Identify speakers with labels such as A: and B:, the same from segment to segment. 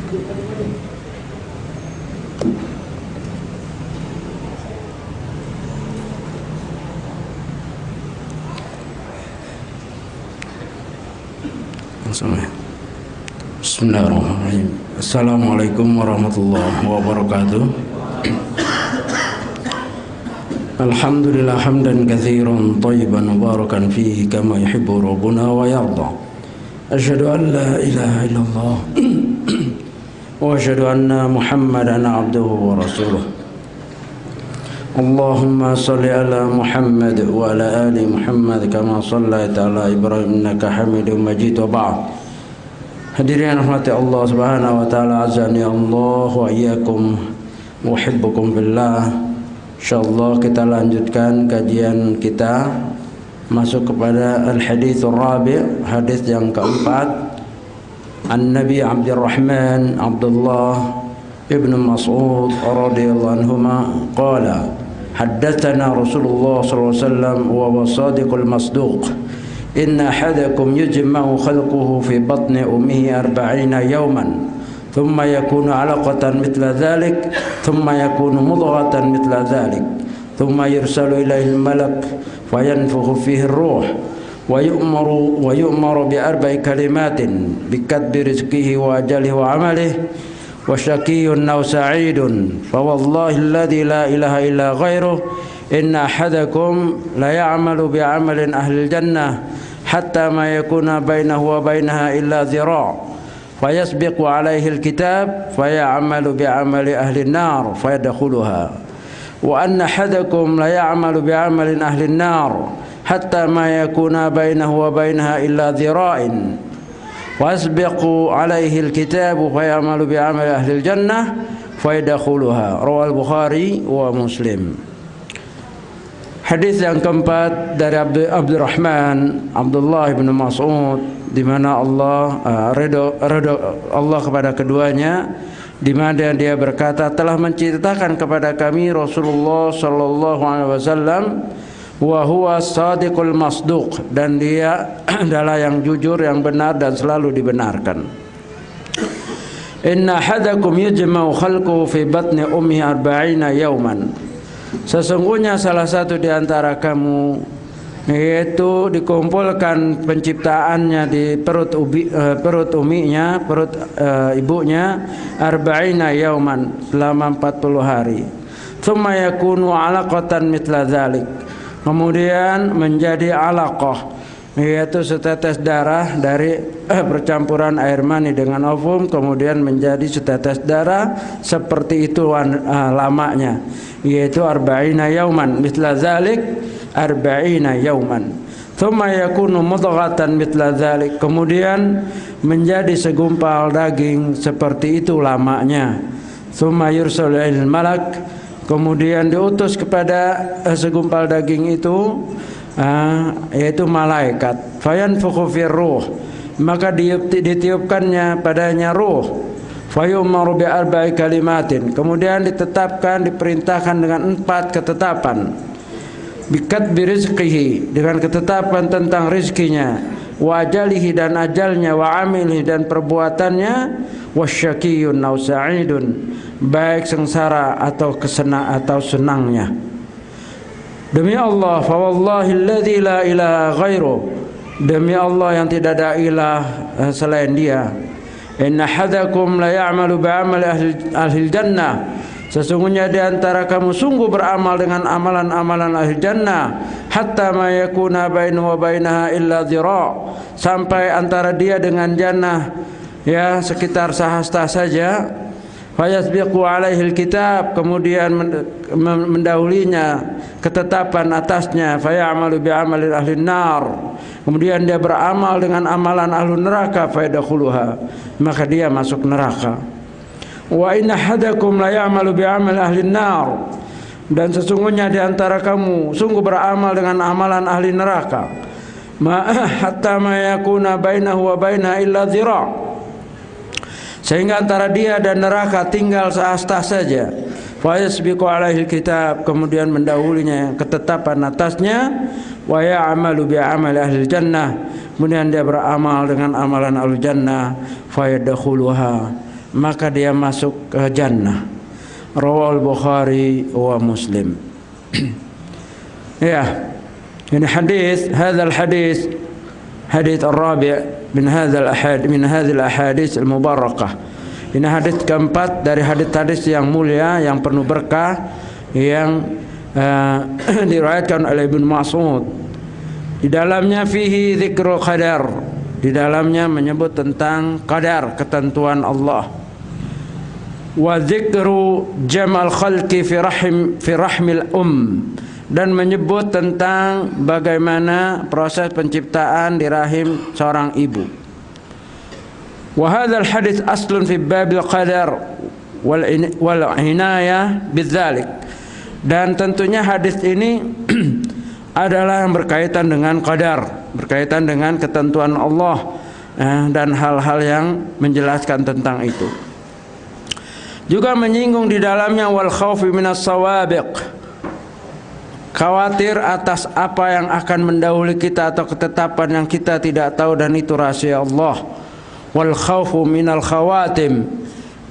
A: Bismillahirrahmanirrahim. Assalamualaikum warahmatullahi wabarakatuh. Alhamdulillah hamdan katsiran thayyiban mubarakan fihi kama yuhibbu rabbuna wa yarda. Asyhadu an la ilaha illallah wa asyhadu anna Muhammadan abduhu wa rasuluh. Allahumma salli ala Muhammad wa ala ali Muhammad kama sallaita ala Ibrahim innaka Hamidum Majid wa ba'd. Hadirin rahmati Allah Subhanahu wa taala, azani Allah wa iyyakum uhibbukum billah. Insyaallah kita lanjutkan kajian kita, masuk kepada al-hadits ar-rabi', hadis yang keempat. An-Nabi Abdurrahman Abdullah ibn Mas'ud radhiyallahu anhuma qala haddatsana Rasulullah sallallahu alaihi wasallam wa huwa shadiqul masduq inna ahadakum yujma'u khalquhu fi batni ummihi 40 yawman thumma yakunu 'alaqatan mithla dhalik thumma yakunu mudghatan mithla dhalik thumma yursalu ilayhi al-malak fayanfukhu fihi ar-ruh wa yu'maru bi arba'i kalimatin bi kadbi rizqihi wa ajalihi wa 'amalihi wa syaqiyyun aw sa'idun fa wallahi alladhi la ilaha illa ghairuh inna ahadakum la ya'malu bi 'amalin ahli al-jannah hatta ma yakuna bainahu wa bainaha illa dhira' fayasbiqu 'alayhi al-kitab faya'malu bi 'amali ahli an-nar fayadkhuluha wa anna ahadakum la ya'malu bi 'amalin ahli an-nar hatta ma yakuna bainahu wa bainaha illa dhira'in wasbiqu alaihi alkitabu fayamalu bi'amali ahli aljannah fayadkhuluha. Rawal Bukhari wa Muslim. Hadis yang keempat dari Abdurrahman Abdullah bin Mas'ud, di mana Allah ridho Allah kepada keduanya, di mana dia berkata, telah menceritakan kepada kami Rasulullah sallallahu alaihi wasallam, wa huwa shadiqul masduq, dan dia adalah yang jujur, yang benar dan selalu dibenarkan. Inna hadakum yujma'u khalquhu fi batni ummi 40 yawman. Sesungguhnya salah satu di antara kamu yaitu dikumpulkan penciptaannya di perut uminya, perut ibunya 40 yawman, selama 40 hari. Tsumma yakunu 'alaqatan mithla dzalik. Kemudian menjadi alaqah, yaitu setetes darah dari percampuran air mani dengan ovum, kemudian menjadi setetes darah, seperti itu lamanya, yaitu 40 yauman mithla dzalik 40 yauman. Tsumma yakunu mudghatan mithla dzalik, kemudian menjadi segumpal daging, seperti itu lamanya. Tsumma yursalu ilal malak, kemudian diutus kepada segumpal daging itu, yaitu malaikat. Fayanfukhu fir ruh, maka ditiupkannya padanya ruh. Fayu'maru bi arba'i kalimatin, kemudian ditetapkan, diperintahkan dengan 4 ketetapan. Bikadbi rizqihi, dengan ketetapan tentang rizkinya, wa ajalihi, dan ajalnya, wa amilihi, dan perbuatannya, wasyaqiyyun aw sa'idun, baik sengsara atau senangnya. Demi Allah, fa wallahi alladzi la ilaha ghairu, demi Allah yang tidak ada ilah selain Dia. Inna hadakum la ya'malu bi'amali ahli jannah, sesungguhnya di antara kamu sungguh beramal dengan amalan-amalan ahli jannah, hatta ma yakuna bainahu wa bainaha illa dhira', sampai antara dia dengan jannah ya sekitar sehasta saja. Fayasbiqu alaihi alkitab, kemudian mendahulinya ketetapan atasnya. Fayamalu bi'amali ahli nar, kemudian dia beramal dengan amalan ahli neraka. Fayadkhuluha, maka dia masuk neraka. Wa inna hadakum la ya'malu bi'amali ahli nar, dan sesungguhnya di antara kamu sungguh beramal dengan amalan ahli neraka. Hatta ma yakuna bainahu wa bainaha illa dhira', sehingga antara dia dan neraka tinggal sehasta saja. Fayasbiqu alaihi kitab, kemudian mendahulinya ketetapan atasnya. Wa ya'malu bi'amali ahli jannah, kemudian dia beramal dengan amalan ahli jannah. Fayadkhuluha, maka dia masuk ke jannah. Rawal Bukhari wa Muslim. Ya, ini hadis, hadzal hadis hadis ar-rabi' min hadzal ahadits al-mubarakah. Ini hadis keempat dari hadis-hadis yang mulia, yang penuh berkah, yang diriwayatkan oleh Ibnu Mas'ud. Di dalamnya fihi dzikrul qadar. Di dalamnya menyebut tentang qadar, ketentuan Allah. Wa dzikru jamal khalqi fi rahmil dan menyebut tentang bagaimana proses penciptaan di rahim seorang ibu. Wa hadzal hadits aslun fi babil qadar wal inayah bidzalik. Dan tentunya hadis ini adalah yang berkaitan dengan qadar, berkaitan dengan ketentuan Allah, dan hal-hal yang menjelaskan tentang itu. Juga menyinggung di dalamnya wal khaufi minas sawabiq, khawatir atas apa yang akan mendahului kita atau ketetapan yang kita tidak tahu, dan itu rahasia Allah. Wal khaufu minal khawatim,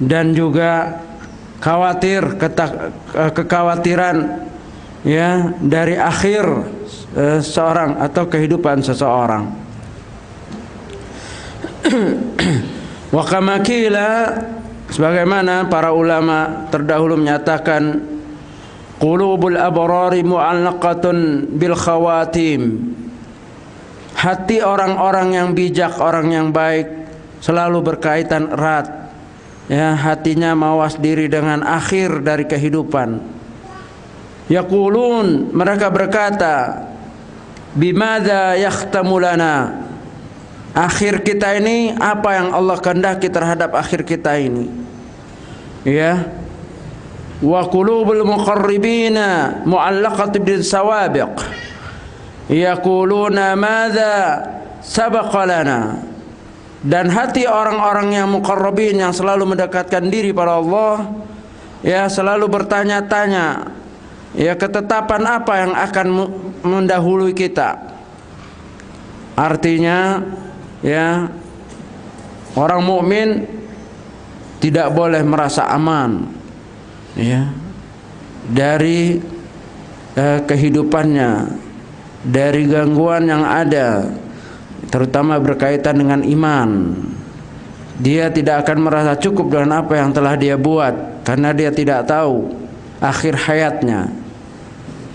A: dan juga khawatir, kekhawatiran ya dari akhir seorang atau kehidupan seseorang. Wa kama qila, sebagaimana para ulama terdahulu menyatakan, qulubul abrari mu'allaqatun bil khawatim, hati orang-orang yang bijak, orang yang baik selalu berkaitan erat, ya, hatinya mawas diri dengan akhir dari kehidupan. Yaqulun, mereka berkata, bimadza yakhtamu lana, akhir kita ini apa yang Allah kehendaki terhadap akhir kita ini, ya. Wa qulubul muqarribina mu'allaqatun bis sawabiq, yaquluna madza sabaqa lana, dan hati orang-orang yang muqarrabin, yang selalu mendekatkan diri pada Allah, ya, selalu bertanya-tanya, ya, ketetapan apa yang akan mendahului kita. Artinya, ya, orang mukmin tidak boleh merasa aman, ya, dari kehidupannya, dari gangguan yang ada, terutama berkaitan dengan iman. Dia tidak akan merasa cukup dengan apa yang telah dia buat, karena dia tidak tahu akhir hayatnya.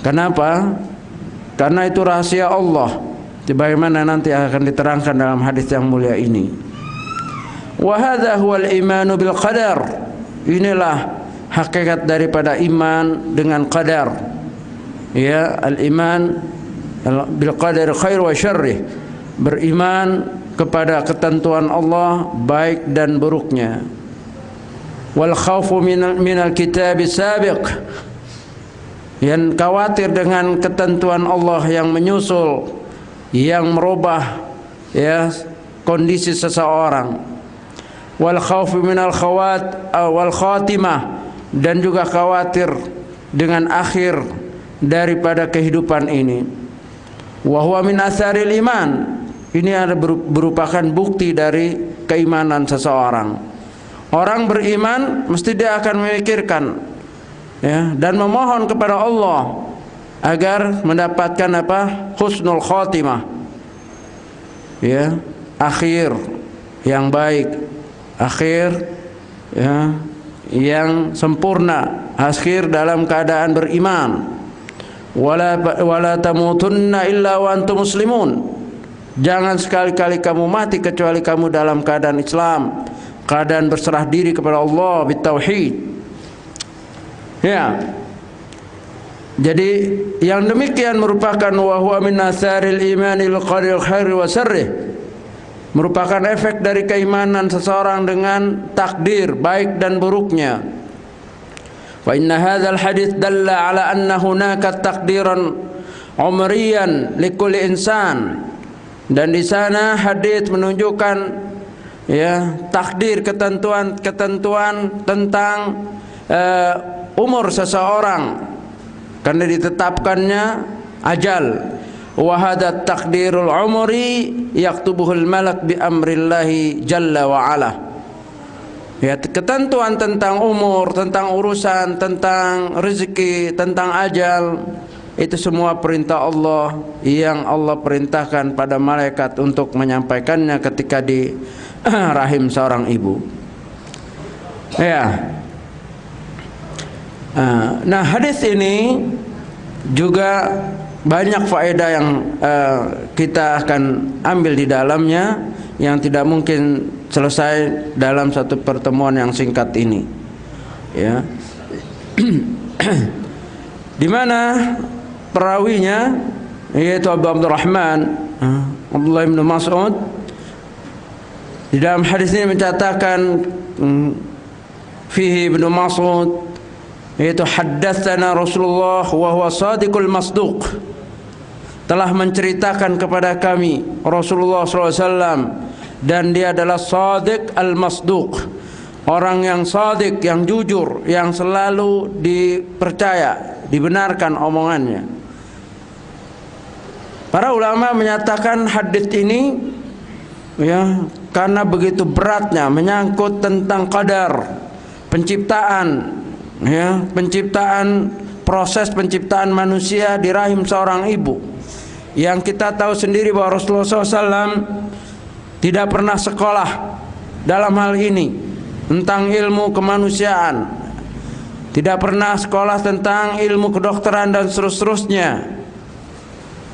A: Kenapa? Karena itu rahasia Allah, sebagaimana nanti akan diterangkan dalam hadis yang mulia ini. Wa hadza huwal imanu bil qadar, inilah hakikat daripada iman dengan qadar, ya, al iman bil qadar khair wa syarrih, beriman kepada ketentuan Allah baik dan buruknya. Wal khaufu minal kitabis sabiq, yang khawatir dengan ketentuan Allah yang menyusul, yang merubah, ya, kondisi seseorang. Wal khaufu minal wal khatimah, dan juga khawatir dengan akhir daripada kehidupan ini. Wa huwa min atharil iman, ini ada merupakan bukti dari keimanan seseorang. Orang beriman mesti dia akan memikirkan, ya, dan memohon kepada Allah agar mendapatkan apa? Husnul khatimah, ya, akhir yang baik, akhir, ya, yang sempurna, akhir dalam keadaan beriman. Wala tamutunna illa wa antum muslimun, jangan sekali-kali kamu mati kecuali kamu dalam keadaan Islam, keadaan berserah diri kepada Allah bitauhid. Ya. Jadi yang demikian merupakan wa huwa min atharil imanil qadar khair wa syarrih, merupakan efek dari keimanan seseorang dengan takdir baik dan buruknya. Wa inna hadzal hadits dalla ala anna hunaka taqdiran umriyan likulli insan, dan di sana hadis menunjukkan, ya, takdir, ketentuan tentang umur seseorang, karena ditetapkannya ajal. Wa hadza taqdirul umri yaktubuhul malak bi amrillahi jalla wa ala, Ya, ketentuan tentang umur, tentang urusan, tentang rezeki, tentang ajal, itu semua perintah Allah yang Allah perintahkan pada malaikat untuk menyampaikannya ketika di rahim seorang ibu. Ya. Nah, hadis ini juga banyak faedah yang kita akan ambil di dalamnya yang tidak mungkin selesai dalam satu pertemuan yang singkat ini. Ya. Di mana perawinya yaitu Abu Abdurrahman Abdullah bin Mas'ud di dalam hadis ini mencatatkan fihi Ibnu Mas'ud yaitu haddatsana Rasulullah wa huwa shadiqul masduq, telah menceritakan kepada kami Rasulullah SAW dan dia adalah shadiq al-masduq, orang yang shadiq, yang jujur, yang selalu dipercaya, dibenarkan omongannya. Para ulama menyatakan hadis ini ya karena begitu beratnya menyangkut tentang qadar, penciptaan, ya, penciptaan, proses penciptaan manusia di rahim seorang ibu. Yang kita tahu sendiri bahwa Rasulullah SAW tidak pernah sekolah dalam hal ini tentang ilmu kemanusiaan, tidak pernah sekolah tentang ilmu kedokteran dan seterusnya.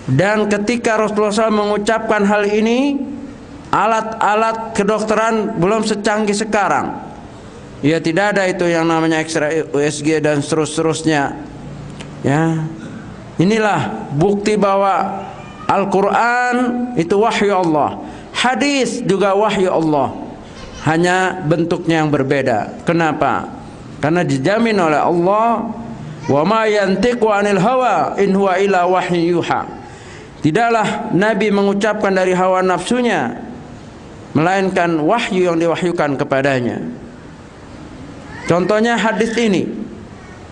A: Dan ketika Rasulullah SAW mengucapkan hal ini, alat-alat kedokteran belum secanggih sekarang. Ya, tidak ada itu yang namanya X-ray, USG dan seterusnya. Ya, inilah bukti bahwa Al-Quran itu wahyu Allah, hadis juga wahyu Allah, hanya bentuknya yang berbeda. Kenapa? Karena dijamin oleh Allah, wa ma yantiqu 'anil hawa in huwa illa wahyu yuha. Tidaklah Nabi mengucapkan dari hawa nafsunya, melainkan wahyu yang diwahyukan kepadanya. Contohnya hadis ini.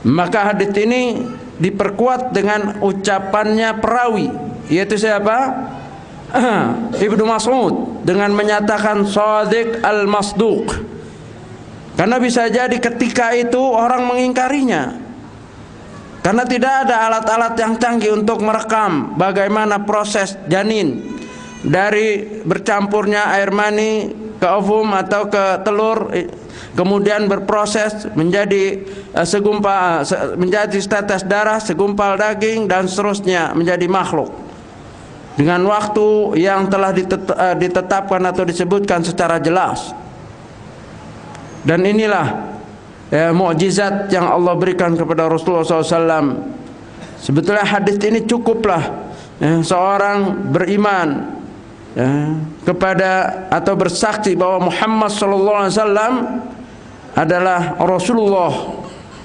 A: Maka hadis ini diperkuat dengan ucapannya perawi, yaitu siapa? Ibnu Mas'ud, dengan menyatakan shadiq al-masduq. Karena bisa jadi ketika itu orang mengingkarinya, karena tidak ada alat-alat yang canggih untuk merekam bagaimana proses janin dari bercampurnya air mani ke ovum atau ke telur, kemudian berproses menjadi menjadi tetes darah, segumpal daging dan seterusnya menjadi makhluk dengan waktu yang telah ditetapkan atau disebutkan secara jelas. Dan inilah mukjizat yang Allah berikan kepada Rasulullah SAW. Sebetulnya hadis ini cukuplah seorang beriman kepada atau bersaksi bahwa Muhammad SAW adalah Rasulullah,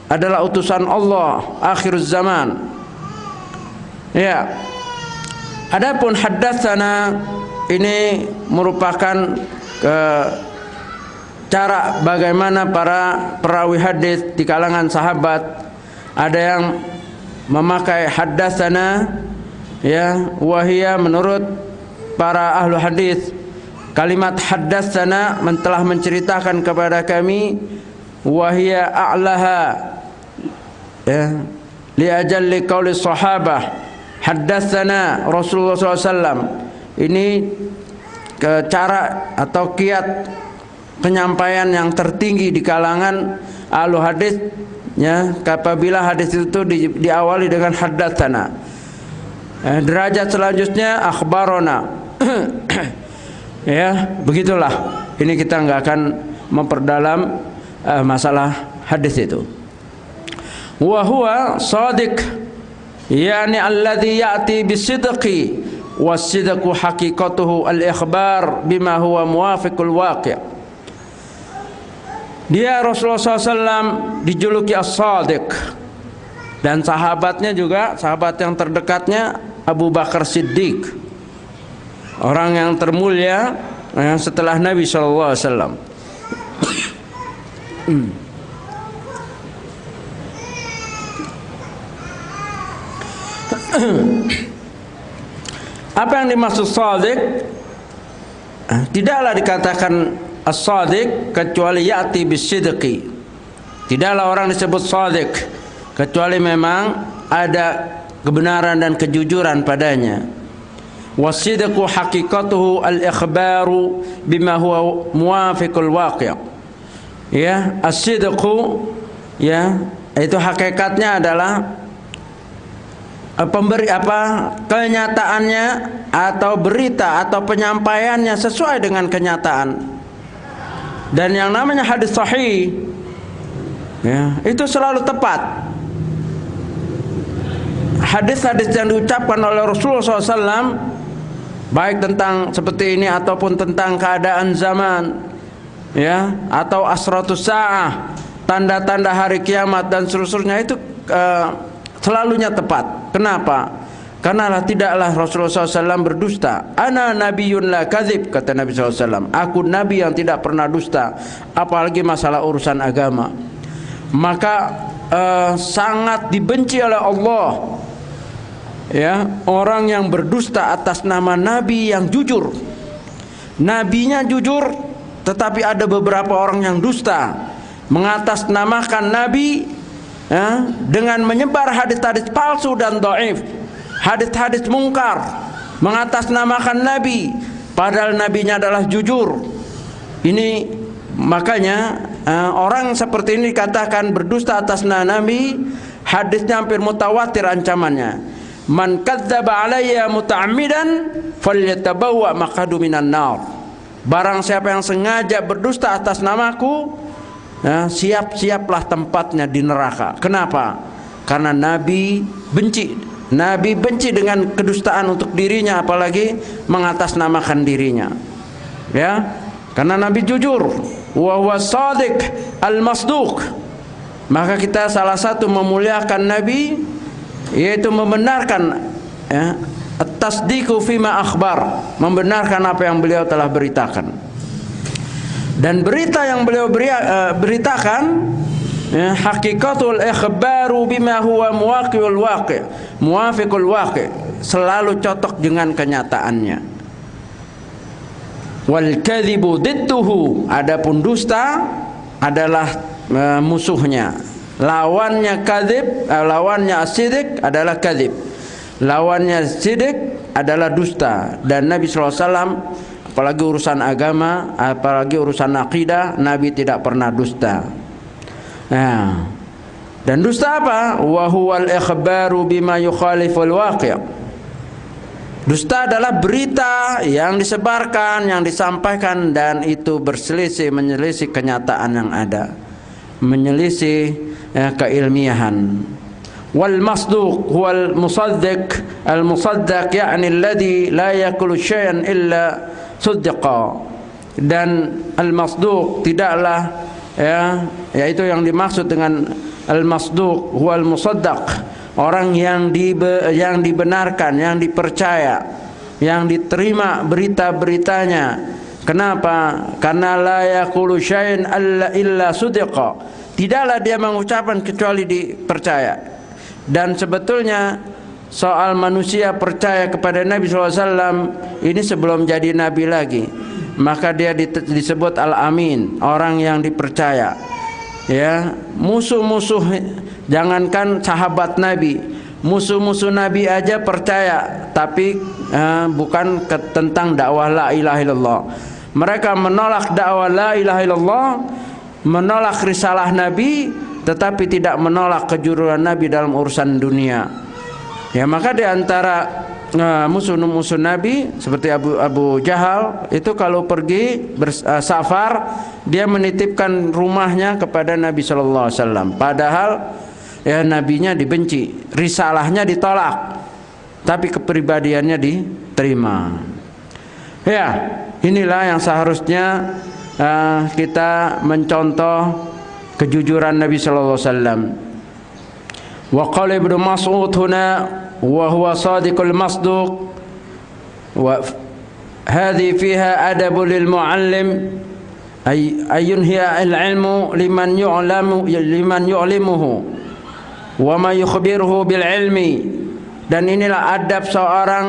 A: adalah utusan Allah akhir zaman. Ya. Adapun haddatsana ini merupakan cara bagaimana para perawi hadis di kalangan sahabat. Ada yang memakai haddatsana, ya, wahia menurut para ahlu hadis, kalimat haddatsana telah menceritakan kepada kami, wahia a'laha, ya, li ajalli qauli sahabah haddatsana Rasulullah SAW. Ini cara atau kiat penyampaian yang tertinggi di kalangan ahlu hadis, ya, apabila hadis itu diawali dengan haddatsana. Derajat selanjutnya akhbarona. Ya, begitulah. Ini kita nggak akan memperdalam masalah hadis itu. Wa huwa shadiq, yani alladhi ya'ti bisidqi, was-sidqu haqiqatuhu al-ikhbar bima huwa muwafiqul waqi'. Dia Rasulullah SAW dijuluki as-sadiq, dan sahabatnya juga, sahabat yang terdekatnya Abu Bakar Siddiq, orang yang termulia setelah Nabi SAW. Apa yang dimaksud shadiq? Tidaklah dikatakan as-shadiq kecuali ya'ti bis-sidqi. Tidaklah orang disebut shadiq kecuali memang ada kebenaran dan kejujuran padanya. Was-sidqu haqiqatuhu al-ikhbaru bima huwa muwafiqul waqi'. Ya, as-sidqu ya, itu hakikatnya adalah pemberi kenyataannya atau berita atau penyampaiannya sesuai dengan kenyataan. Dan yang namanya hadis sahih ya, itu selalu tepat. Hadis-hadis yang diucapkan oleh Rasulullah SAW, baik tentang seperti ini ataupun tentang keadaan zaman ya, atau asratus sa'ah, tanda-tanda hari kiamat dan seterusnya, itu selalunya tepat. Kenapa? Karena tidaklah Rasulullah SAW berdusta. Ana nabiyyun la kadzib, kata Nabi SAW. Aku nabi yang tidak pernah dusta, apalagi masalah urusan agama. Maka sangat dibenci oleh Allah ya, orang yang berdusta atas nama nabi yang jujur. Nabinya jujur, tetapi ada beberapa orang yang dusta, mengatasnamakan nabi ya, dengan menyebar hadis-hadis palsu dan dhaif, hadis-hadis mungkar, mengatasnamakan nabi padahal nabinya adalah jujur. Ini makanya orang seperti ini dikatakan berdusta atas nama nabi. Hadisnya hampir mutawatir ancamannya. Man kadzdzaba alayya muta'ammidan falyatabawwa maq'adahu minan nar. Barang siapa yang sengaja berdusta atas namaku, ya, siap-siaplah tempatnya di neraka. Kenapa? Karena Nabi benci. Nabi benci dengan kedustaan untuk dirinya, apalagi mengatasnamakan dirinya. Ya, karena Nabi jujur. Wa huwa shadiq al-masduq. Maka kita salah satu memuliakan Nabi yaitu membenarkan ya, at-tasdiqu fima akhbar, membenarkan apa yang beliau telah beritakan. Dan berita yang beliau beritakan ya, haqiqatul ikhbaru bima huwa muwaqi'ul waqi', muwafiqul waqi', selalu cocok dengan kenyataannya. Wal kadhibu didduhu, adapun dusta adalah musuhnya. Lawannya kadzib, lawannya as-sidq adalah kadzib. Lawannya sidq adalah dusta. Dan Nabi SAW, apalagi urusan agama, apalagi urusan akidah, Nabi tidak pernah dusta. Nah, dan dusta apa? Wa huwal ikhbaru bima yukhaliful waqi'. Dusta adalah berita yang disebarkan, yang disampaikan, dan itu berselisih, menyelisih kenyataan yang ada, menyelisih keilmiahan. Wal masduq huwal musaddiq, al musaddaq yakni alladhi la yakulu syai'an illa suddiqa. Dan al masduq tidaklah ya, yaitu yang dimaksud dengan al masduq huwal musaddaq, orang yang dibenarkan, yang dipercaya, yang diterima berita-beritanya. Kenapa? Karena la yaqulu syai'an illa suddiqa. Tidaklah dia mengucapkan kecuali dipercaya. Dan sebetulnya soal manusia percaya kepada Nabi SAW ini sebelum jadi Nabi lagi, maka dia disebut Al-Amin, orang yang dipercaya. Ya, musuh-musuh, jangankan sahabat Nabi, musuh-musuh Nabi aja percaya, tapi bukan tentang dakwah la ilaha illallah. Mereka menolak dakwah la ilaha illallah, menolak risalah Nabi, tetapi tidak menolak kejujuran Nabi dalam urusan dunia. Ya, maka di antara musuh-musuh Nabi seperti Abu Jahal itu kalau pergi bersafar, dia menitipkan rumahnya kepada Nabi sallallahu alaihi wasallam. Padahal ya, nabinya dibenci, risalahnya ditolak, tapi kepribadiannya diterima. Ya, inilah yang seharusnya kita mencontoh kejujuran Nabi sallallahu alaihi wasallam. Wa qala Ibnu Mas'ud huna wa huwa sadiqul masduq wa hadhi fiha adabul lil muallim ay yunhiya al ilmu liman yu'limuhu wa ma yukhbiruhu bil ilmi. Dan inilah adab seorang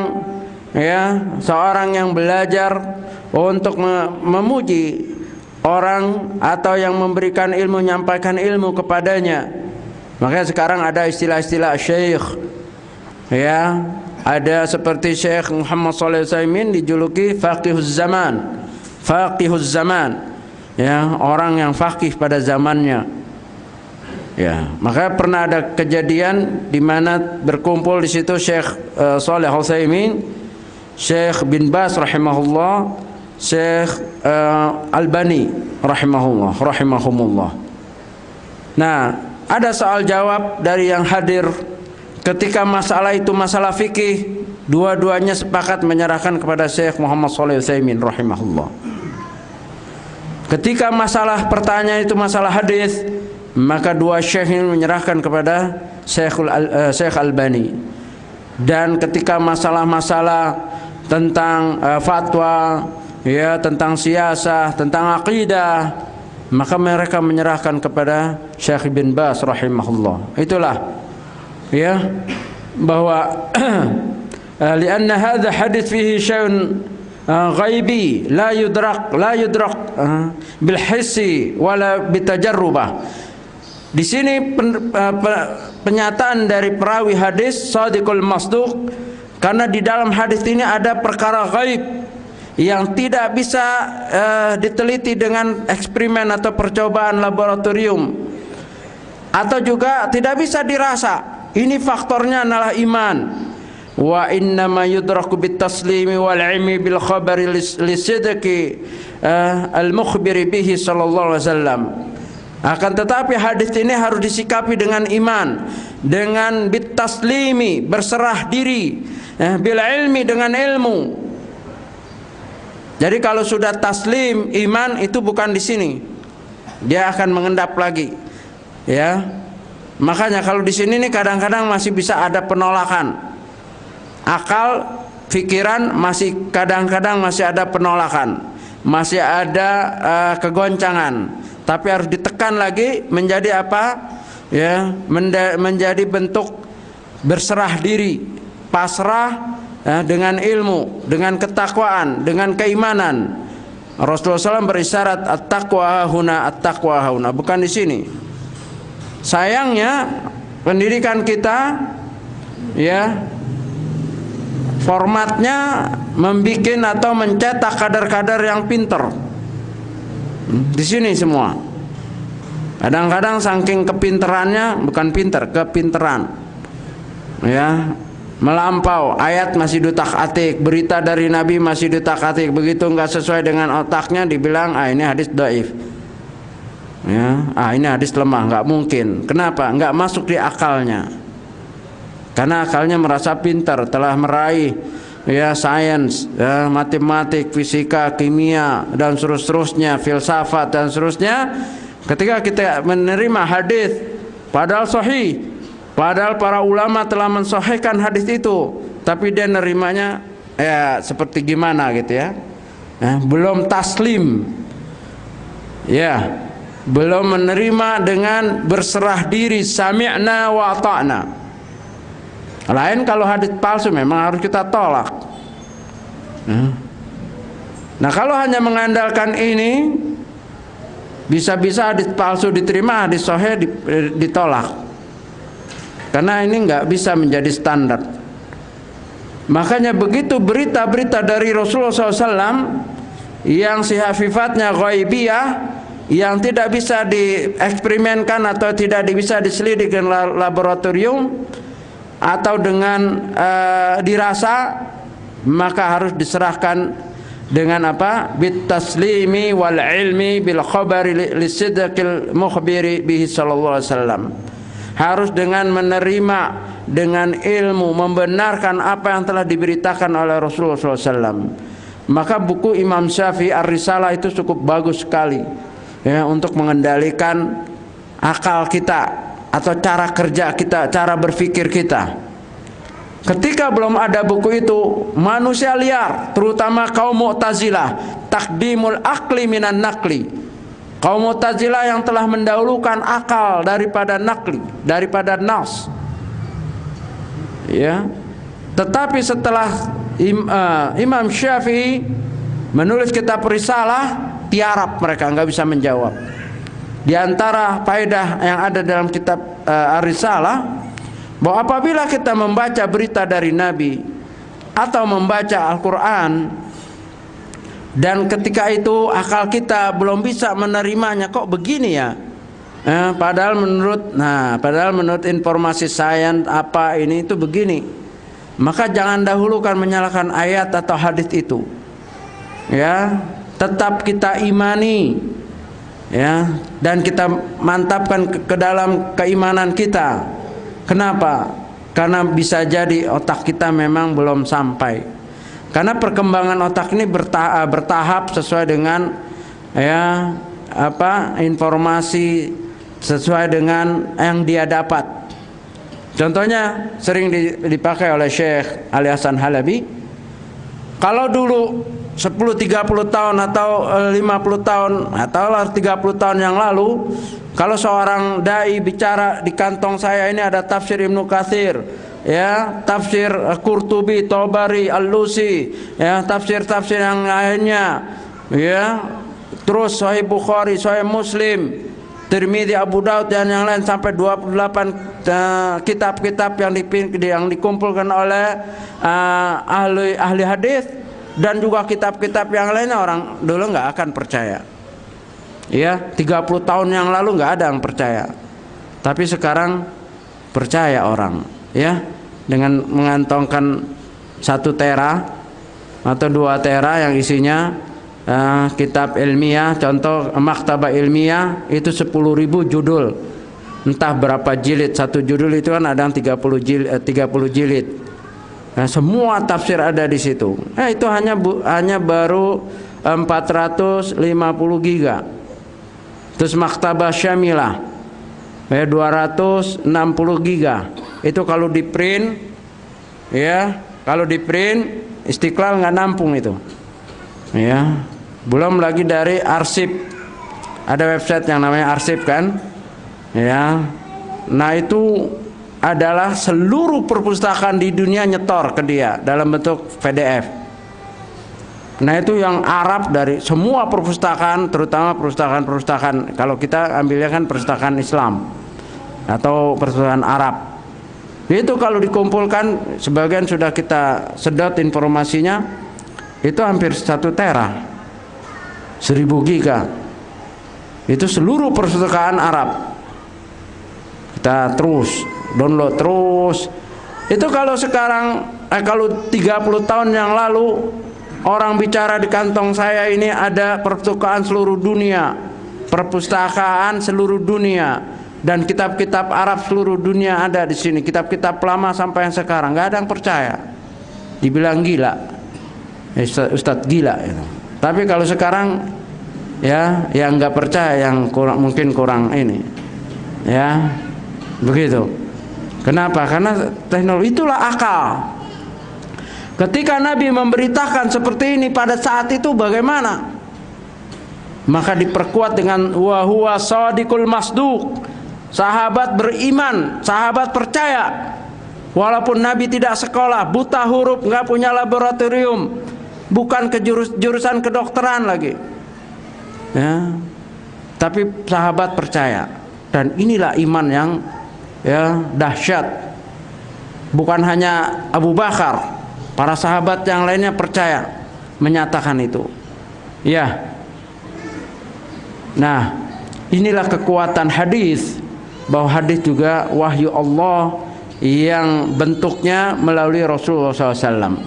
A: ya, seorang yang belajar untuk memuji orang atau yang memberikan ilmu, menyampaikan ilmu kepadanya. Makanya sekarang ada istilah-istilah syekh, ya, ada seperti Syekh Muhammad Shalih Al-Utsaimin dijuluki faqihuz zaman, faqihuz zaman, ya, orang yang faqih pada zamannya. Ya, maka pernah ada kejadian di mana berkumpul di situ Syekh Shalih Al-Utsaimin, Syekh bin Baz rahimahullah, Syekh Albani rahimahumullah. Nah, ada soal jawab dari yang hadir. Ketika masalah itu masalah fikih, dua-duanya sepakat menyerahkan kepada Syekh Muhammad Shalih Al-Utsaimin rahimahullah. Ketika masalah pertanyaan itu masalah hadis, maka dua syekh ini menyerahkan kepada Syekh Albani. Dan ketika masalah-masalah tentang fatwa, ya, tentang siasah, tentang akidah, maka mereka menyerahkan kepada Syekh bin Baz rahimahullah. Itulah, ya, bahwa lianna hadha hadits fihi syai'un ghaibi la yudrak bil hissi wala bitajarrubah. Di sini penyataan dari perawi hadis Shadiqul Masduq, karena di dalam hadis ini ada perkara gaib yang tidak bisa diteliti dengan eksperimen atau percobaan laboratorium, atau juga tidak bisa dirasa. Ini faktornya adalah iman. Wa innama yudraku bit taslimi wal ilmi bil khabari lisidqi al mukhbiri bihi sallallahu alaihi wasallam. Akan tetapi hadis ini harus disikapi dengan iman, dengan bit taslimi, berserah diri, bil ilmi, dengan ilmu. Jadi kalau sudah taslim, iman itu bukan di sini, dia akan mengendap lagi, ya. Makanya kalau di sini nih kadang-kadang masih bisa ada penolakan. Akal, pikiran masih kadang-kadang masih ada penolakan, masih ada kegoncangan. Tapi harus ditekan lagi menjadi apa? Ya, menjadi bentuk berserah diri, pasrah, ya, dengan ilmu, dengan ketakwaan, dengan keimanan. Rasulullah SAW berisyarat at-taqwa huna, at-taqwa huna, bukan di sini. Sayangnya pendidikan kita, ya, formatnya membikin atau mencetak kader-kader yang pinter. Di sini semua. Kadang-kadang saking kepinterannya, bukan pinter, kepinteran, ya, melampau. Ayat masih dutak-atik, berita dari Nabi masih dutak-atik. Begitu nggak sesuai dengan otaknya dibilang, ini hadis dhaif, ya, ini hadis lemah, nggak mungkin. Kenapa? Nggak masuk di akalnya. Karena akalnya merasa pintar, telah meraih, ya, sains, ya, matematik, fisika, kimia, dan seterusnya, filsafat dan seterusnya. Ketika kita menerima hadis padahal sahih, padahal para ulama telah mensahihkan hadis itu, tapi dia nerimanya ya seperti gimana gitu, ya, belum taslim, ya, belum menerima dengan berserah diri, sami'na wa ata'na. Lain kalau hadis palsu memang harus kita tolak. Nah, kalau hanya mengandalkan ini, bisa-bisa hadis palsu diterima, hadis sahih ditolak. Karena ini nggak bisa menjadi standar. Makanya begitu berita-berita dari Rasulullah SAW yang sifatnya ghaibiyah, yang tidak bisa dieksperimenkan atau tidak bisa diselidik dengan laboratorium atau dengan dirasa, maka harus diserahkan dengan apa? Bit taslimi wal ilmi bil khabari lisidqil mukhbiri bihi sallallahu alaihi wasallam. Harus dengan menerima, dengan ilmu, membenarkan apa yang telah diberitakan oleh Rasulullah SAW. Maka buku Imam Syafi'i Ar-Risalah itu cukup bagus sekali, ya, untuk mengendalikan akal kita atau cara kerja kita, cara berpikir kita. Ketika belum ada buku itu, manusia liar, terutama kaum Mu'tazilah, takdimul akli minan nakli. Kaum Mu'tazilah yang telah mendahulukan akal daripada nakli, daripada nas. Ya. Tetapi setelah Imam Syafi'i menulis kitab Risalah, tiarap, mereka nggak bisa menjawab. Di antara faedah yang ada dalam kitab Ar-Risalah, bahwa apabila kita membaca berita dari Nabi atau membaca Al-Quran, dan ketika itu akal kita belum bisa menerimanya, kok begini ya, padahal menurut informasi sains apa ini itu begini, maka jangan dahulukan menyalahkan ayat atau hadis itu, ya. Tetap kita imani, ya, dan kita mantapkan ke dalam keimanan kita. Kenapa? Karena bisa jadi otak kita memang belum sampai. Karena perkembangan otak ini bertahap sesuai dengan informasi, sesuai dengan yang dia dapat. Contohnya sering dipakai oleh Syekh Ali Hasan Halabi. Kalau dulu 10-30 tahun atau 50 tahun atau 30 tahun yang lalu, kalau seorang dai bicara, di kantong saya ini ada tafsir Ibnu Katsir, ya, tafsir Qurtubi, Tabari, Al-Lusi, ya, tafsir-tafsir yang lainnya, ya, terus Sahih Bukhari, Sahih Muslim, Tirmidzi, Abu Daud dan yang lain, sampai 28 kitab-kitab yang dikumpulkan oleh ahli hadis, dan juga kitab-kitab yang lainnya, orang dulu nggak akan percaya. Ya, 30 tahun yang lalu nggak ada yang percaya, tapi sekarang percaya orang, ya, dengan mengantongkan 1 tera atau 2 tera yang isinya kitab ilmiah. Contoh maktabah ilmiah itu 10.000 judul, entah berapa jilid. Satu judul itu kan ada yang 30 jilid. Nah, semua tafsir ada di situ. Itu hanya baru 450 giga. Terus maktabah syamilah 260 giga. Itu kalau di print, ya, kalau di print Istiqlal nggak nampung itu, ya. Belum lagi dari arsip, ada website yang namanya arsip kan, ya. Nah, itu adalah seluruh perpustakaan di dunia nyetor ke dia dalam bentuk PDF. Nah, itu yang Arab dari semua perpustakaan, terutama perpustakaan kalau kita ambilnya kan perpustakaan Islam atau perpustakaan Arab. Itu kalau dikumpulkan, sebagian sudah kita sedot informasinya, itu hampir 1 tera, 1000 giga. Itu seluruh perpustakaan Arab. Kita terus download terus. Itu kalau sekarang, kalau 30 tahun yang lalu orang bicara di kantong saya ini ada perpustakaan seluruh dunia, dan kitab-kitab Arab seluruh dunia ada di sini, kitab-kitab lama sampai yang sekarang, nggak ada yang percaya, dibilang gila, Ustadz gila itu. Tapi kalau sekarang, ya, yang nggak percaya, yang mungkin kurang ini, ya, begitu. Kenapa? Karena teknologi itulah akal. Ketika Nabi memberitakan seperti ini pada saat itu, bagaimana? Maka diperkuat dengan wa huwa shadiqul masduq. Sahabat beriman, sahabat percaya. Walaupun Nabi tidak sekolah, buta huruf, nggak punya laboratorium, bukan ke jurusan kedokteran lagi, ya, tapi sahabat percaya. Dan inilah iman yang, ya, dahsyat. Bukan hanya Abu Bakar, para sahabat yang lainnya percaya, menyatakan itu, ya. Nah, inilah kekuatan hadis, bahwa hadis juga wahyu Allah yang bentuknya melalui Rasulullah SAW.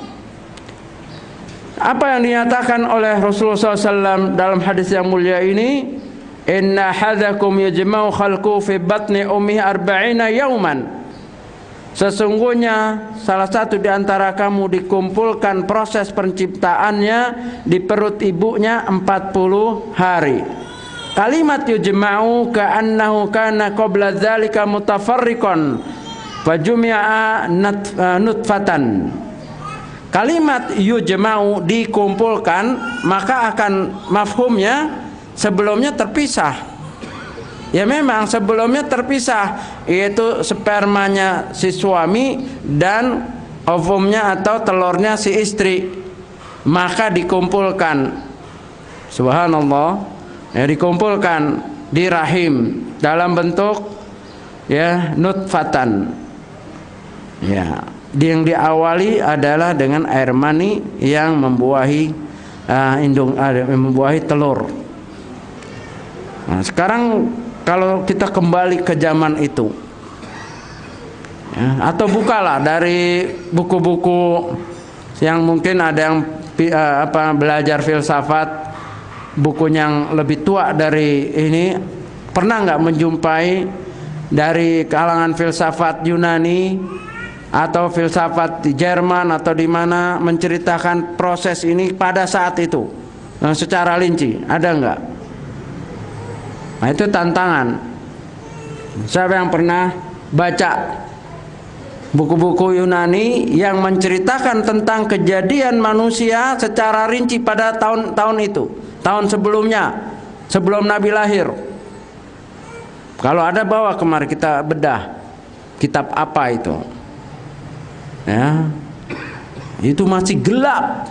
A: Apa yang dinyatakan oleh Rasulullah SAW dalam hadis yang mulia ini? Inna hadzakum yajma'u khalqu fi batni ummihi 40 yauman. Sesungguhnya salah satu di antara kamu dikumpulkan proses penciptaannya di perut ibunya 40 hari. Kalimat yujma'u ka'annahu kana qabla dzalika mutafarriqan fajumi'a nutfatan. Kalimat yujma'u dikumpulkan, maka akan mafhumnya sebelumnya terpisah. Ya, memang sebelumnya terpisah, yaitu spermanya si suami dan ovumnya atau telurnya si istri. Maka dikumpulkan, Subhanallah, ya, dikumpulkan di rahim dalam bentuk ya nutfatan. Ya, yang diawali adalah dengan air mani yang membuahi membuahi telur. Nah, sekarang kalau kita kembali ke zaman itu, ya, atau bukalah dari buku-buku yang mungkin ada yang belajar filsafat, buku yang lebih tua dari ini, pernah nggak menjumpai dari kalangan filsafat Yunani atau filsafat di Jerman atau di mana menceritakan proses ini pada saat itu secara rinci? Ada nggak? Nah, itu tantangan. Siapa yang pernah baca buku-buku Yunani yang menceritakan tentang kejadian manusia secara rinci pada tahun itu, tahun sebelumnya, sebelum Nabi lahir? Kalau ada, bawa kemari kita bedah. Kitab apa itu? Ya, itu masih gelap.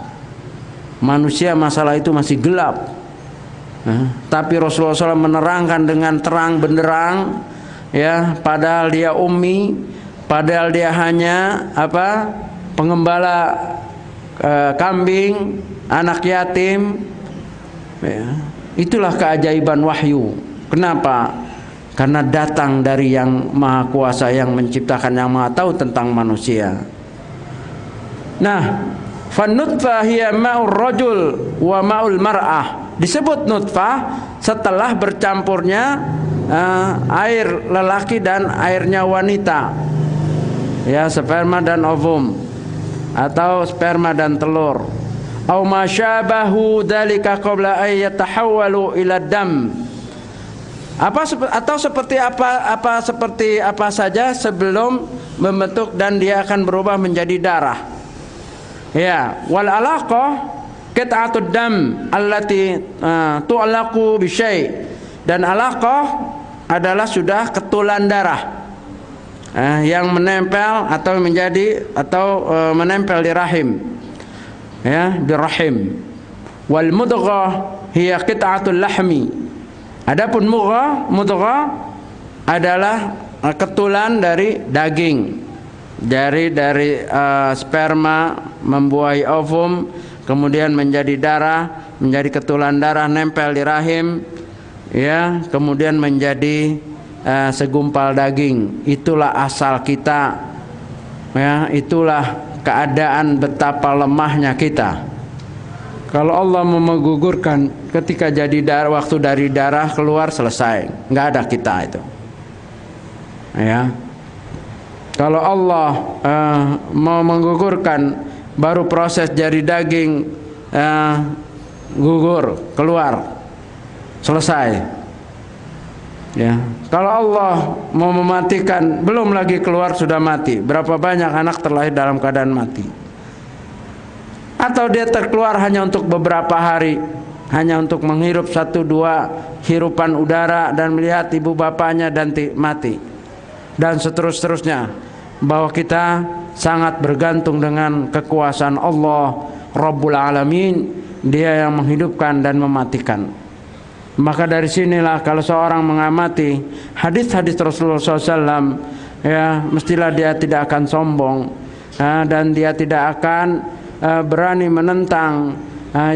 A: Manusia masalah itu masih gelap. Tapi Rasulullah SAW menerangkan dengan terang benderang, ya, padahal dia ummi, padahal dia hanya pengembala kambing, anak yatim. Ya, itulah keajaiban wahyu. Kenapa? Karena datang dari yang maha kuasa, yang menciptakan, yang maha tahu tentang manusia. Nah, fan-nutfah hiya ma'ur rajul wa ma'ul mar'ah. Disebut nutfah setelah bercampurnya air lelaki dan airnya wanita, ya, sperma dan ovum, atau sperma dan telur. Au ma syabahu dzalika qabla ay yatahawwalu ila dam. Seperti apa saja sebelum membentuk dan dia akan berubah menjadi darah. Ya, wal alaqah qit'atud dam allati tu'laqu bi syai'. Dan alaqah adalah sudah ketulan darah yang menempel atau menempel di rahim, ya, di rahim. Wal mudghah hiya qit'atul lahmi. Adapun mudghah adalah ketulan dari daging, dari sperma membuahi ovum, kemudian menjadi darah, menjadi ketulan darah, nempel di rahim, ya, kemudian menjadi segumpal daging. Itulah asal kita, ya, itulah keadaan betapa lemahnya kita. Kalau Allah mau menggugurkan ketika jadi darah, waktu dari darah keluar, selesai, nggak ada kita itu, ya. Kalau Allah mau menggugurkan, baru proses jadi daging, gugur, keluar, selesai, ya. Kalau Allah mau mematikan, belum lagi keluar sudah mati. Berapa banyak anak terlahir dalam keadaan mati? Atau dia terkeluar hanya untuk beberapa hari, hanya untuk menghirup 1-2 hirupan udara dan melihat ibu bapaknya dan mati, dan seterusnya. Bahwa kita sangat bergantung dengan kekuasaan Allah Rabbul Alamin. Dia yang menghidupkan dan mematikan. Maka dari sinilah kalau seorang mengamati hadis-hadis Rasulullah SAW, ya, mestilah dia tidak akan sombong, dan dia tidak akan berani menentang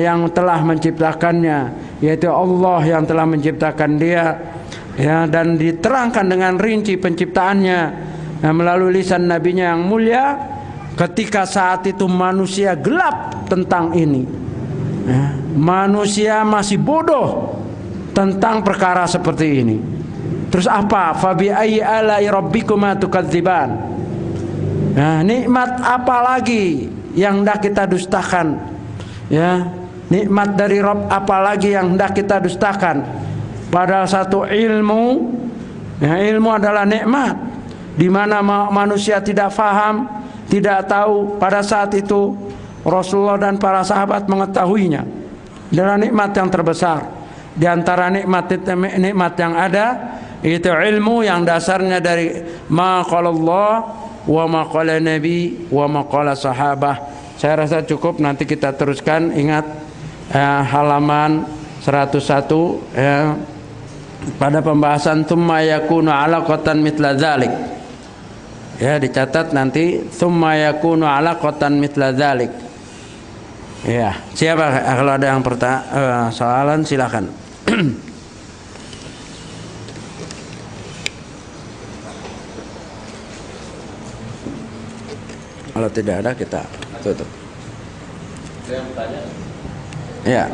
A: yang telah menciptakannya, yaitu Allah yang telah menciptakan dia, ya, dan diterangkan dengan rinci penciptaannya melalui lisan nabinya yang mulia. Ketika saat itu manusia gelap tentang ini, ya, manusia masih bodoh tentang perkara seperti ini. Terus apa? Fabi ayyi ala'i rabbikuma tukadziban. Nah, nikmat apa lagi yang hendak kita dustakan, ya, nikmat dari Rabb apa lagi yang hendak kita dustakan? Padahal satu ilmu, ya, ilmu adalah nikmat, di mana manusia tidak faham, tidak tahu. Pada saat itu Rasulullah dan para sahabat mengetahuinya. Adalah nikmat yang terbesar. Di antara nikmat yang ada itu ilmu yang dasarnya dari ma qala Allah wa ma qala Nabi wa ma qala sahabah. Saya rasa cukup, nanti kita teruskan. Ingat halaman 101 ya, pada pembahasan tsumma yakunu 'alaqatan mithla dzalik. Ya, dicatat nanti tsumma yakunu 'alaqatan mithla dzalik. Ya, siapa kalau ada yang soalan silakan. Kalau tidak ada kita tutup.
B: Saya bertanya.
A: Ya.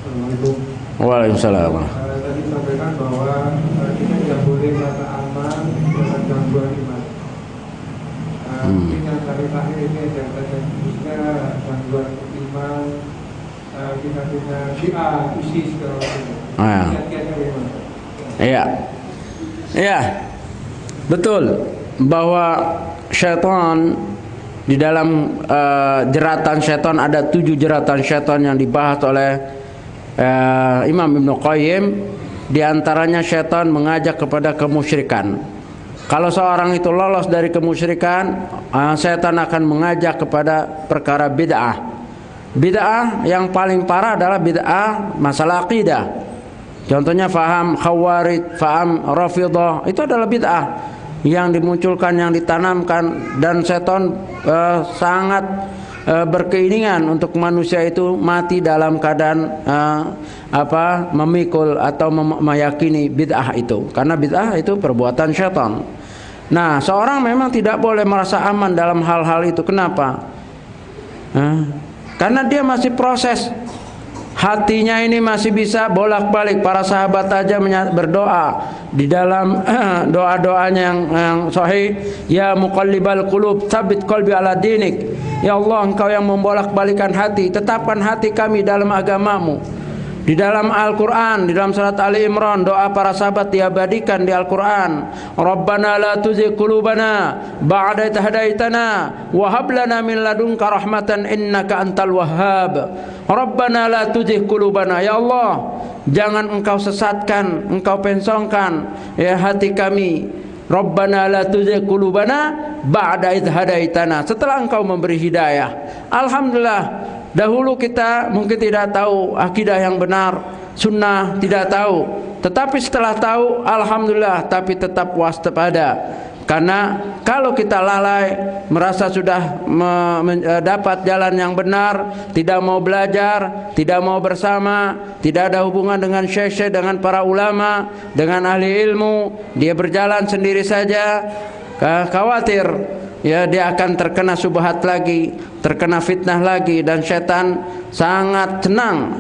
C: Assalamualaikum.
A: Waalaikumsalam.
C: Tadi sampaikan bahwa kita tidak boleh merasa aman dengan gangguan iman. Mungkin yang terakhir ini ada khususnya gangguan iman, kita punya Syiah, ISIS segala macam. Kiat-kiatnya bagaimana?
A: Iya. Iya. Betul bahwa syaitan di dalam jeratan syaitan ada 7 jeratan syaitan yang dibahas oleh Imam Ibnu Qayyim. Di antaranya syaitan mengajak kepada kemusyrikan. Kalau seorang itu lolos dari kemusyrikan, syaitan akan mengajak kepada perkara bid'ah. Bid'ah yang paling parah adalah bid'ah masalah akidah. Contohnya faham Khawarij, faham Rafidhah, itu adalah bid'ah yang dimunculkan, yang ditanamkan, dan setan sangat berkeinginan untuk manusia itu mati dalam keadaan memikul atau meyakini bid'ah itu, karena bid'ah itu perbuatan setan. Nah, seorang memang tidak boleh merasa aman dalam hal-hal itu. Kenapa? Karena dia masih proses. Hatinya ini masih bisa bolak-balik. Para sahabat aja berdoa di dalam doa-doanya yang sahih, ya muqallibal qulub tsabbit qalbi ala dinik. Ya Allah, Engkau yang membolak-balikan hati, tetapkan hati kami dalam agamamu. Di dalam Al-Quran, di dalam surat Ali Imran, doa para sahabat diabadikan di Al-Quran. Rabbana la tuzigh qulubana ba'da idh hadaitana wa hab lana min ladunka rahmatan innaka antal wahhab. Rabbana la tuzigh qulubana, ya Allah, jangan Engkau sesatkan, Engkau pensongkan ya hati kami. Rabbana la tuzigh qulubana ba'da idh hadaitana, setelah Engkau memberi hidayah. Alhamdulillah, dahulu kita mungkin tidak tahu akidah yang benar, sunnah tidak tahu. Tetapi setelah tahu, alhamdulillah, tapi tetap waspada. Karena kalau kita lalai, merasa sudah mendapat jalan yang benar, tidak mau belajar, tidak mau bersama, tidak ada hubungan dengan syekh-syekh, dengan para ulama, dengan ahli ilmu, dia berjalan sendiri saja, khawatir ya dia akan terkena subhat lagi, terkena fitnah lagi, dan setan sangat senang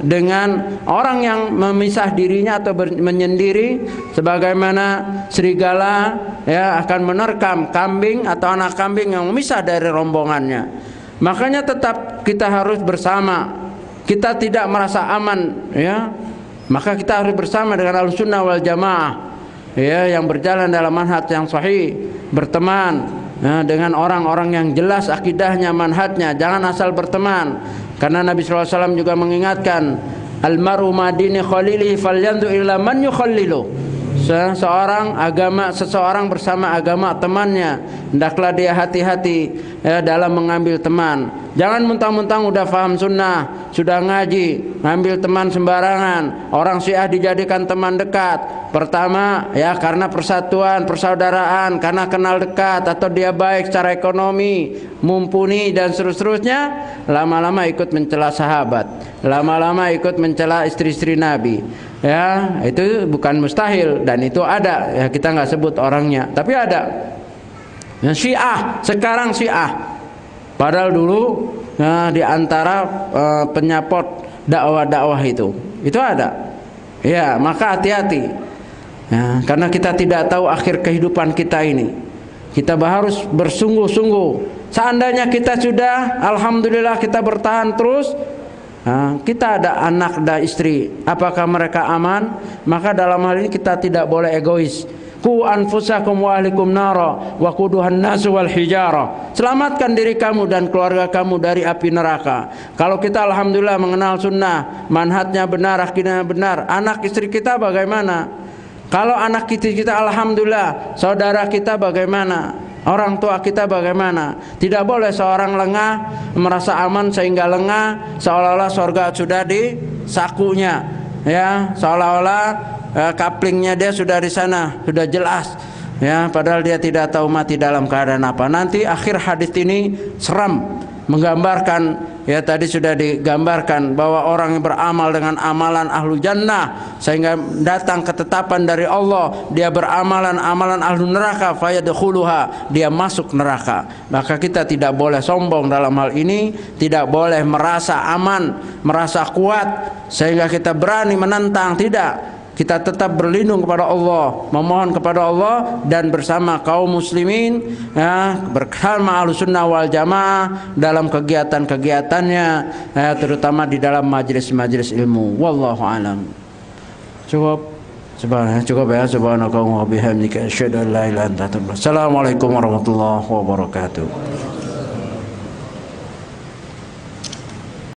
A: dengan orang yang memisah dirinya atau menyendiri, sebagaimana serigala ya akan menerkam kambing atau anak kambing yang memisah dari rombongannya. Makanya tetap kita harus bersama. Kita tidak merasa aman ya, maka kita harus bersama dengan Ahlussunnah wal Jamaah ya, yang berjalan dalam manhaj yang sahih, berteman dengan orang-orang yang jelas akidahnya, manhajnya. Jangan asal berteman, karena Nabi SAW juga mengingatkan, almaru madini khalili falyanzu ila man yukhallilu. Seseorang bersama agama temannya, hendaklah dia hati-hati ya, dalam mengambil teman. Jangan mentang-mentang udah paham sunnah, sudah ngaji, ngambil teman sembarangan. Orang Syiah dijadikan teman dekat. Pertama ya karena persatuan, persaudaraan, karena kenal dekat, atau dia baik secara ekonomi, mumpuni, dan seterusnya. Lama-lama ikut mencela sahabat, lama-lama ikut mencela istri-istri Nabi. Ya, itu bukan mustahil, dan itu ada ya, kita nggak sebut orangnya, tapi ada. Yang Syiah, sekarang Syiah, padahal dulu ya, di antara penyapot dakwah-dakwah itu ada. Ya, maka hati-hati ya, karena kita tidak tahu akhir kehidupan kita ini. Kita harus bersungguh-sungguh. Seandainya kita sudah, alhamdulillah, kita bertahan terus, kita ada anak dan istri, apakah mereka aman? Maka dalam hal ini kita tidak boleh egois. Qu anfusakum wa ahlikum nara wa quduhan nasu wal hijara. Selamatkan diri kamu dan keluarga kamu dari api neraka. Kalau kita alhamdulillah mengenal sunnah, manhajnya benar, akidahnya benar, anak istri kita bagaimana? Kalau anak kita alhamdulillah, saudara kita bagaimana? Orang tua kita bagaimana? Tidak boleh seorang lengah, merasa aman sehingga lengah, seolah-olah surga sudah di sakunya, ya, seolah-olah kaplingnya dia sudah di sana, sudah jelas, ya, padahal dia tidak tahu mati dalam keadaan apa. Nanti akhir hadis ini seram, menggambarkan, ya tadi sudah digambarkan bahwa orang yang beramal dengan amalan ahlu jannah sehingga datang ketetapan dari Allah, dia beramalan amalan ahlu neraka, fayadkhuluha, dia masuk neraka. Maka kita tidak boleh sombong dalam hal ini, tidak boleh merasa aman, merasa kuat sehingga kita berani menentang, tidak. Kita tetap berlindung kepada Allah, memohon kepada Allah, dan bersama kaum muslimin, ya, bersama Ahlussunnah wal Jamaah dalam kegiatan-kegiatannya, ya, terutama di dalam majelis-majelis ilmu. Wallahu alam. Cukup ya. Subhanaka wa bihamdika asyhadu an la ilaha illa anta astaghfiruka wa atubu ilaik. Assalamualaikum warahmatullahi wabarakatuh.